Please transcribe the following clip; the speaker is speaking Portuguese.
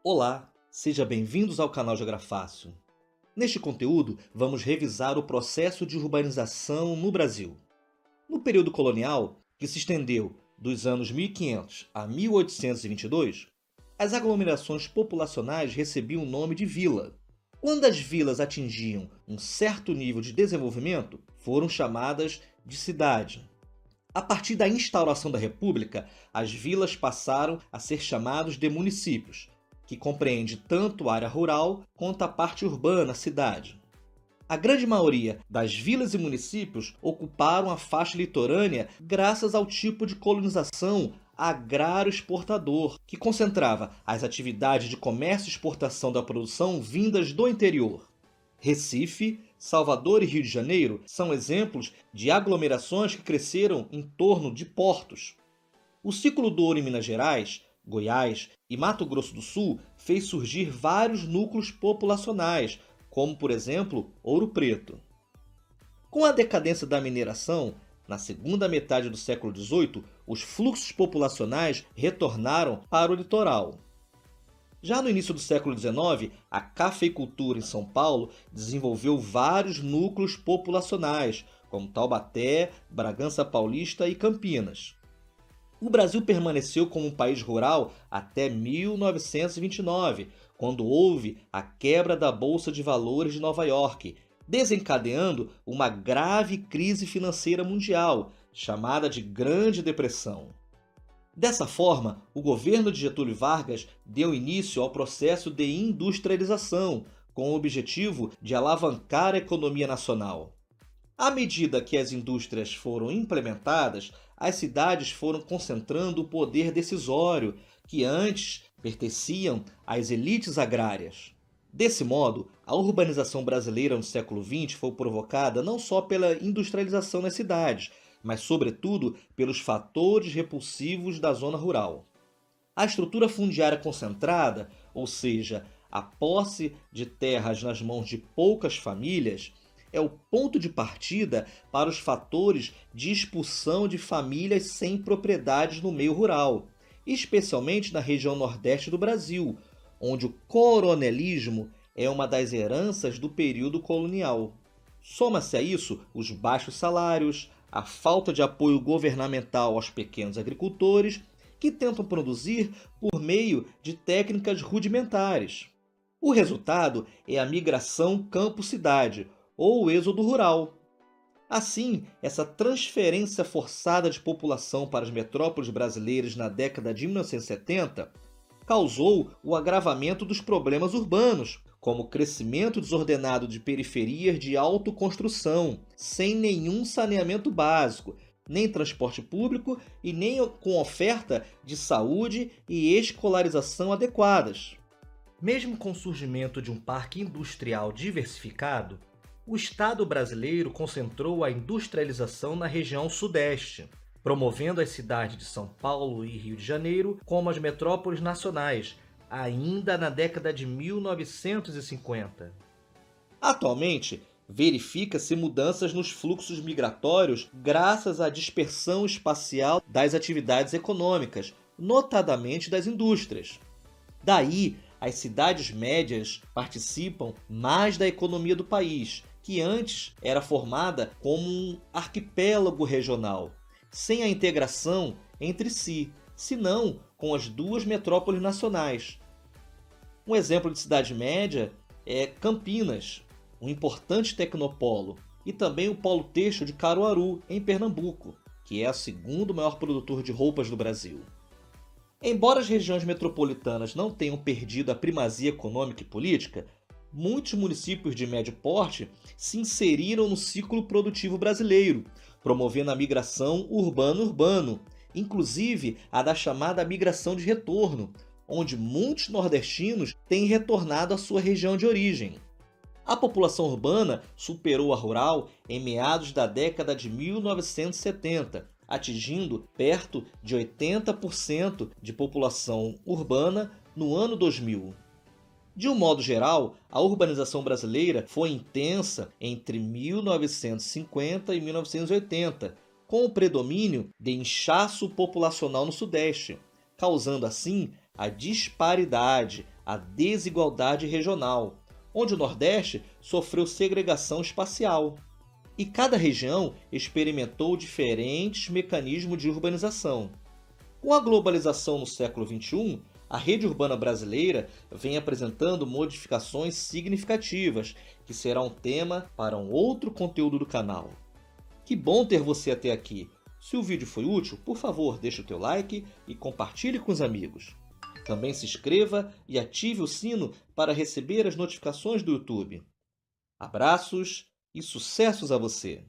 Olá, seja bem-vindos ao canal Geografácil. Neste conteúdo, vamos revisar o processo de urbanização no Brasil. No período colonial, que se estendeu dos anos 1500 a 1822, as aglomerações populacionais recebiam o nome de vila. Quando as vilas atingiam um certo nível de desenvolvimento, foram chamadas de cidade. A partir da instauração da República, as vilas passaram a ser chamados de municípios, que compreende tanto a área rural quanto a parte urbana, cidade. A grande maioria das vilas e municípios ocuparam a faixa litorânea graças ao tipo de colonização agrário-exportador, que concentrava as atividades de comércio e exportação da produção vindas do interior. Recife, Salvador e Rio de Janeiro são exemplos de aglomerações que cresceram em torno de portos. O ciclo do ouro em Minas Gerais, Goiás e Mato Grosso do Sul fez surgir vários núcleos populacionais, como, por exemplo, Ouro Preto. Com a decadência da mineração, na segunda metade do século XVIII, os fluxos populacionais retornaram para o litoral. Já no início do século XIX, a cafeicultura em São Paulo desenvolveu vários núcleos populacionais, como Taubaté, Bragança Paulista e Campinas. O Brasil permaneceu como um país rural até 1929, quando houve a quebra da Bolsa de Valores de Nova York, desencadeando uma grave crise financeira mundial, chamada de Grande Depressão. Dessa forma, o governo de Getúlio Vargas deu início ao processo de industrialização, com o objetivo de alavancar a economia nacional. À medida que as indústrias foram implementadas, as cidades foram concentrando o poder decisório, que antes pertenciam às elites agrárias. Desse modo, a urbanização brasileira no século XX foi provocada não só pela industrialização nas cidades, mas, sobretudo, pelos fatores repulsivos da zona rural. A estrutura fundiária concentrada, ou seja, a posse de terras nas mãos de poucas famílias, é o ponto de partida para os fatores de expulsão de famílias sem propriedades no meio rural, especialmente na região nordeste do Brasil, onde o coronelismo é uma das heranças do período colonial. Soma-se a isso os baixos salários, a falta de apoio governamental aos pequenos agricultores, que tentam produzir por meio de técnicas rudimentares. O resultado é a migração campo-cidade, ou o êxodo rural. Assim, essa transferência forçada de população para as metrópoles brasileiras na década de 1970 causou o agravamento dos problemas urbanos, como o crescimento desordenado de periferias de autoconstrução, sem nenhum saneamento básico, nem transporte público e nem com oferta de saúde e escolarização adequadas. Mesmo com o surgimento de um parque industrial diversificado, o Estado brasileiro concentrou a industrialização na região sudeste, promovendo as cidades de São Paulo e Rio de Janeiro como as metrópoles nacionais, ainda na década de 1950. Atualmente, verifica-se mudanças nos fluxos migratórios graças à dispersão espacial das atividades econômicas, notadamente das indústrias. Daí, as cidades médias participam mais da economia do país, que antes era formada como um arquipélago regional, sem a integração entre si, senão com as duas metrópoles nacionais. Um exemplo de cidade média é Campinas, um importante tecnopolo, e também o polo têxtil de Caruaru, em Pernambuco, que é o segundo maior produtor de roupas do Brasil. Embora as regiões metropolitanas não tenham perdido a primazia econômica e política, muitos municípios de médio porte se inseriram no ciclo produtivo brasileiro, promovendo a migração urbano-urbano, inclusive a da chamada migração de retorno, onde muitos nordestinos têm retornado à sua região de origem. A população urbana superou a rural em meados da década de 1970, atingindo perto de 80% de população urbana no ano 2000. De um modo geral, a urbanização brasileira foi intensa entre 1950 e 1980, com o predomínio de inchaço populacional no Sudeste, causando assim a disparidade, a desigualdade regional, onde o Nordeste sofreu segregação espacial. E cada região experimentou diferentes mecanismos de urbanização. Com a globalização no século XXI, a rede urbana brasileira vem apresentando modificações significativas, que será um tema para um outro conteúdo do canal. Que bom ter você até aqui! Se o vídeo foi útil, por favor, deixe o teu like e compartilhe com os amigos. Também se inscreva e ative o sino para receber as notificações do YouTube. Abraços e sucessos a você!